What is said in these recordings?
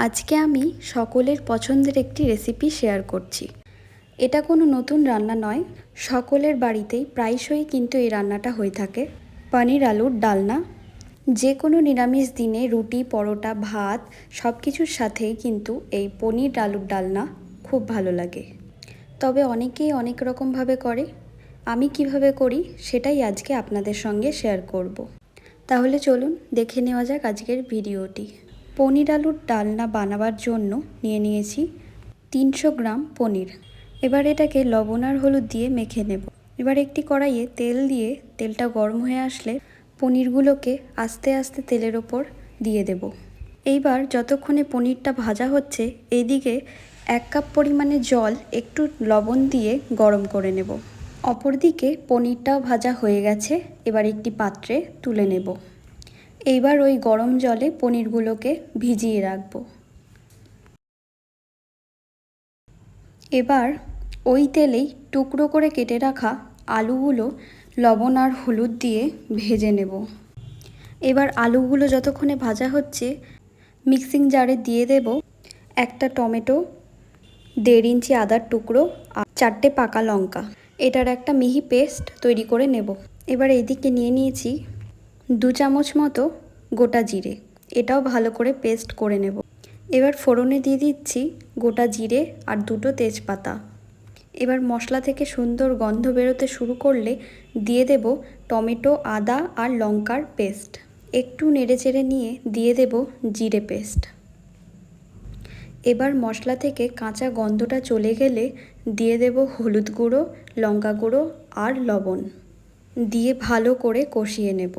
আজকে আমি সকলের পছন্দের একটি রেসিপি শেয়ার করছি। এটা কোনো নতুন রান্না নয়, সকলের বাড়িতেই প্রায়শই কিন্তু এই রান্নাটা হয়ে থাকে। পনির আলুর ডালনা। যে কোনো নিরামিষ দিনে রুটি, পরোটা, ভাত সব কিছুর সাথেই কিন্তু এই পনির আলুর ডালনা খুব ভালো লাগে। তবে অনেকেই অনেক রকমভাবে করে, আমি কিভাবে করি সেটাই আজকে আপনাদের সঙ্গে শেয়ার করব। তাহলে চলুন দেখে নেওয়া যাক আজকের ভিডিওটি। পনির আলুর ডালনা বানাবার জন্য নিয়ে নিয়েছি 300 গ্রাম পনির। এবার এটাকে লবণ আর হলুদ দিয়ে মেখে নেব। এবার একটি কড়াইয়ে তেল দিয়ে তেলটা গরম হয়ে আসলে পনিরগুলোকে আস্তে আস্তে তেলের ওপর দিয়ে দেব। এইবার যতক্ষণে পনিরটা ভাজা হচ্ছে, এইদিকে 1 কাপ পরিমাণে জল একটু লবণ দিয়ে গরম করে নেব। অপরদিকে পনিরটাও ভাজা হয়ে গেছে, এবার একটি পাত্রে তুলে নেব। এইবার ওই গরম জলে পনিরগুলোকে ভিজিয়ে রাখব। এবার ওই তেলেই টুকরো করে কেটে রাখা আলুগুলো লবণ আর হলুদ দিয়ে ভেজে নেব। এবার আলুগুলো যতক্ষণে ভাজা হচ্ছে, মিক্সিং জারে দিয়ে দেব একটা টমেটো, 1.5 ইঞ্চি আদার টুকরো আর 4টে পাকা লঙ্কা। এটার একটা মিহি পেস্ট তৈরি করে নেব। এবার এইদিকে নিয়ে নিয়েছি 2 চামচ মতো গোটা জিরে, এটাও ভালো করে পেস্ট করে নেব। এবার ফোড়নে দিয়ে দিচ্ছি গোটা জিরে আর 2টো তেজপাতা। এবার মশলা থেকে সুন্দর গন্ধ বেরোতে শুরু করলে দিয়ে দেব টমেটো, আদা আর লঙ্কার পেস্ট। একটু নেড়েচেড়ে নিয়ে দিয়ে দেব জিরে পেস্ট। এবার মশলা থেকে কাঁচা গন্ধটা চলে গেলে দিয়ে দেব হলুদ গুঁড়ো, লঙ্কা গুঁড়ো আর লবণ দিয়ে ভালো করে কষিয়ে নেব।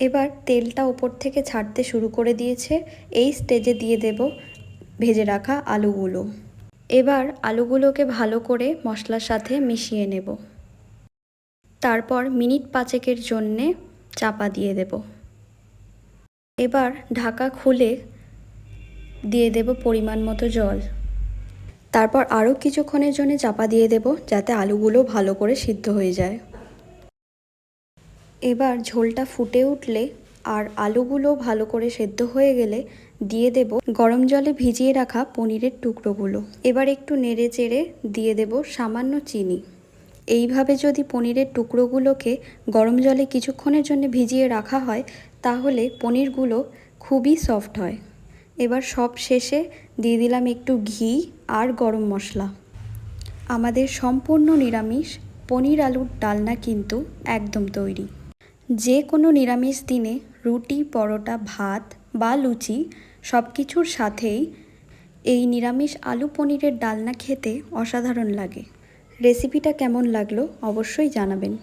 এবার তেলটা ওপর থেকে ছাড়তে শুরু করে দিয়েছে, এই স্টেজে দিয়ে দেব ভেজে রাখা আলুগুলো। এবার আলুগুলোকে ভালো করে মশলার সাথে মিশিয়ে নেব। তারপর মিনিট 5 জন্যে চাপা দিয়ে দেব। এবার ঢাকা খুলে দিয়ে দেব পরিমাণ মতো জল। তারপর আরও কিছুক্ষণের জন্য চাপা দিয়ে দেব যাতে আলুগুলো ভালো করে সিদ্ধ হয়ে যায়। এবার ঝোলটা ফুটে উঠলে আর আলুগুলো ভালো করে সেদ্ধ হয়ে গেলে দিয়ে দেব গরম জলে ভিজিয়ে রাখা পনিরের টুকরোগুলো। এবার একটু নেড়ে চেড়ে দিয়ে দেব সামান্য চিনি। এইভাবে যদি পনিরের টুকরোগুলোকে গরম জলে কিছুক্ষণের জন্য ভিজিয়ে রাখা হয়, তাহলে পনিরগুলো খুবই সফট হয়। এবার সব শেষে দিয়ে দিলাম একটু ঘি আর গরম মশলা। আমাদের সম্পূর্ণ নিরামিষ পনির আলুর ডালনা কিন্তু একদম তৈরি। যে কোনো নিরামিষ দিনে রুটি, পরোটা, ভাত বা লুচি সব কিছুর সাথেই এই নিরামিষ আলু পনিরের ডালনা খেতে অসাধারণ লাগে। রেসিপিটা কেমন লাগলো অবশ্যই জানাবেন।